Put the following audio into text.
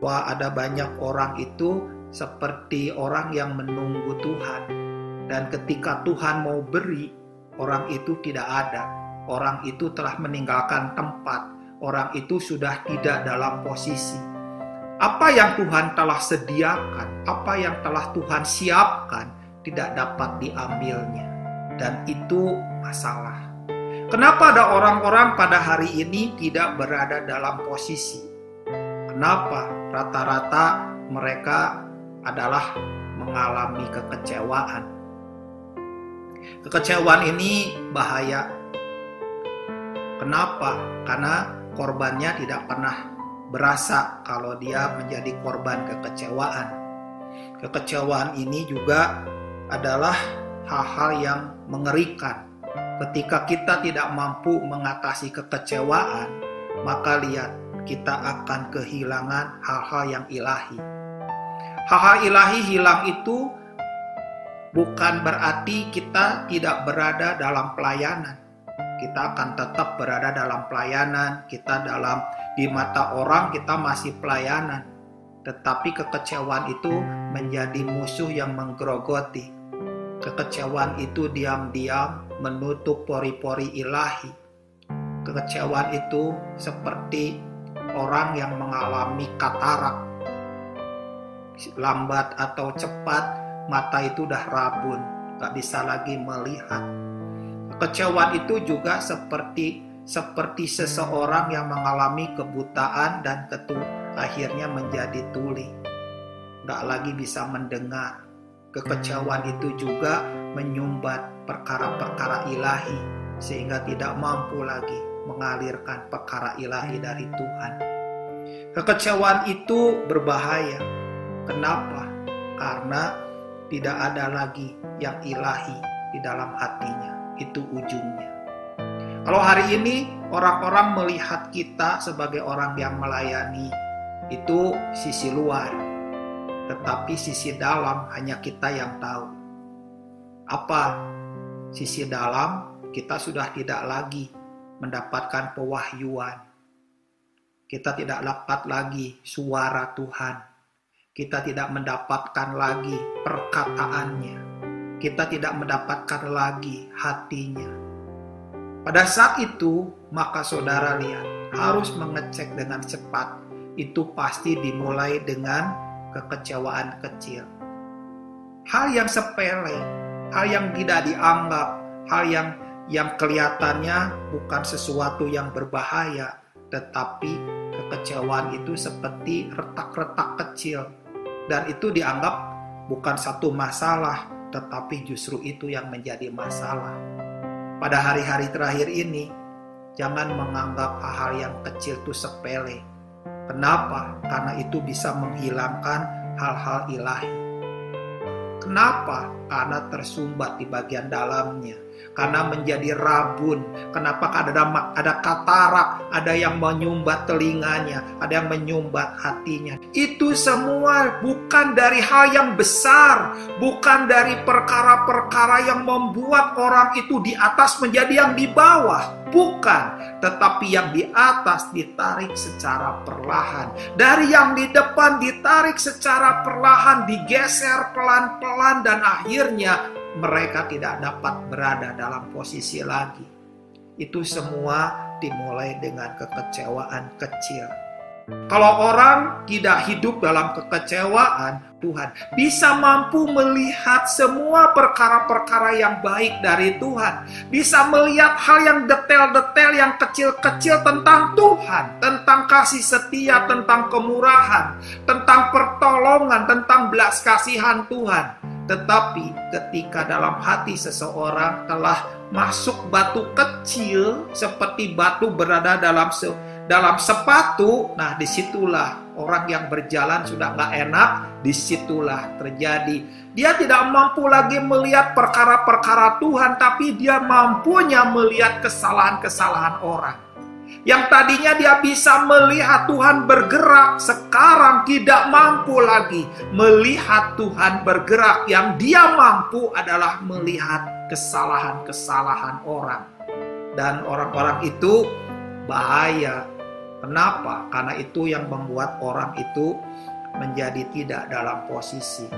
Wah, ada banyak orang itu seperti orang yang menunggu Tuhan. Dan ketika Tuhan mau beri, orang itu tidak ada. Orang itu telah meninggalkan tempat. Orang itu sudah tidak dalam posisi. Apa yang Tuhan telah sediakan, apa yang telah Tuhan siapkan, tidak dapat diambilnya. Dan itu masalah. Kenapa ada orang-orang pada hari ini tidak berada dalam posisi? Kenapa? Rata-rata mereka adalah mengalami kekecewaan. Kekecewaan ini bahaya. Kenapa? Karena korbannya tidak pernah berasa kalau dia menjadi korban kekecewaan. Kekecewaan ini juga adalah hal-hal yang mengerikan. Ketika kita tidak mampu mengatasi kekecewaan, maka lihat, kita akan kehilangan hal-hal yang ilahi. Hal-hal ilahi hilang itu bukan berarti kita tidak berada dalam pelayanan. Kita akan tetap berada dalam pelayanan, di mata orang kita masih pelayanan. Tetapi kekecewaan itu menjadi musuh yang menggerogoti. Kekecewaan itu diam-diam menutup pori-pori ilahi. Kekecewaan itu seperti orang yang mengalami katarak. Lambat atau cepat, mata itu udah rabun, gak bisa lagi melihat. Kekecewaan itu juga seperti seseorang yang mengalami kebutaan dan akhirnya menjadi tuli. Gak lagi bisa mendengar. Kekecewaan itu juga menyumbat perkara-perkara ilahi, sehingga tidak mampu lagi mengalirkan perkara ilahi dari Tuhan. Kekecewaan itu berbahaya. Kenapa? Karena tidak ada lagi yang ilahi di dalam hatinya. Itu ujungnya. Kalau hari ini orang-orang melihat kita sebagai orang yang melayani, itu sisi luar. Tetapi sisi dalam hanya kita yang tahu. Apa? Sisi dalam kita sudah tidak lagi mendapatkan pewahyuan. Kita tidak dapat lagi suara Tuhan. Kita tidak mendapatkan lagi perkataannya. Kita tidak mendapatkan lagi hatinya. Pada saat itu, maka saudara lihat, harus mengecek dengan cepat. Itu pasti dimulai dengan kekecewaan kecil. Hal yang sepele, hal yang tidak dianggap, hal yang kelihatannya bukan sesuatu yang berbahaya, tetapi kekecewaan itu seperti retak-retak kecil, dan itu dianggap bukan satu masalah, tetapi justru itu yang menjadi masalah. Pada hari-hari terakhir ini, jangan menganggap hal-hal yang kecil itu sepele. Kenapa? Karena itu bisa menghilangkan hal-hal ilahi. Kenapa? Karena tersumbat di bagian dalamnya. Karena menjadi rabun. Kenapa? Karena ada katarak, ada yang menyumbat telinganya, ada yang menyumbat hatinya. Itu semua bukan dari hal yang besar, bukan dari perkara-perkara yang membuat orang itu di atas menjadi yang di bawah. Bukan, tetapi yang di atas ditarik secara perlahan. Dari yang di depan ditarik secara perlahan, digeser pelan-pelan, dan akhirnya mereka tidak dapat berada dalam posisi lagi. Itu semua dimulai dengan kekecewaan kecil. Kalau orang tidak hidup dalam kekecewaan, Tuhan bisa mampu melihat semua perkara-perkara yang baik dari Tuhan. Bisa melihat hal yang detail-detail, yang kecil-kecil tentang Tuhan. Tentang kasih setia, tentang kemurahan, tentang pertolongan, tentang belas kasihan Tuhan. Tetapi ketika dalam hati seseorang telah masuk batu kecil, seperti batu berada dalam sepatu, nah disitulah orang yang berjalan sudah gak enak, disitulah terjadi. Dia tidak mampu lagi melihat perkara-perkara Tuhan, tapi dia mampunya melihat kesalahan-kesalahan orang. Yang tadinya dia bisa melihat Tuhan bergerak, sekarang tidak mampu lagi melihat Tuhan bergerak. Yang dia mampu adalah melihat kesalahan-kesalahan orang. Dan orang-orang itu bahaya. Kenapa? Karena itu yang membuat orang itu menjadi tidak dalam posisi.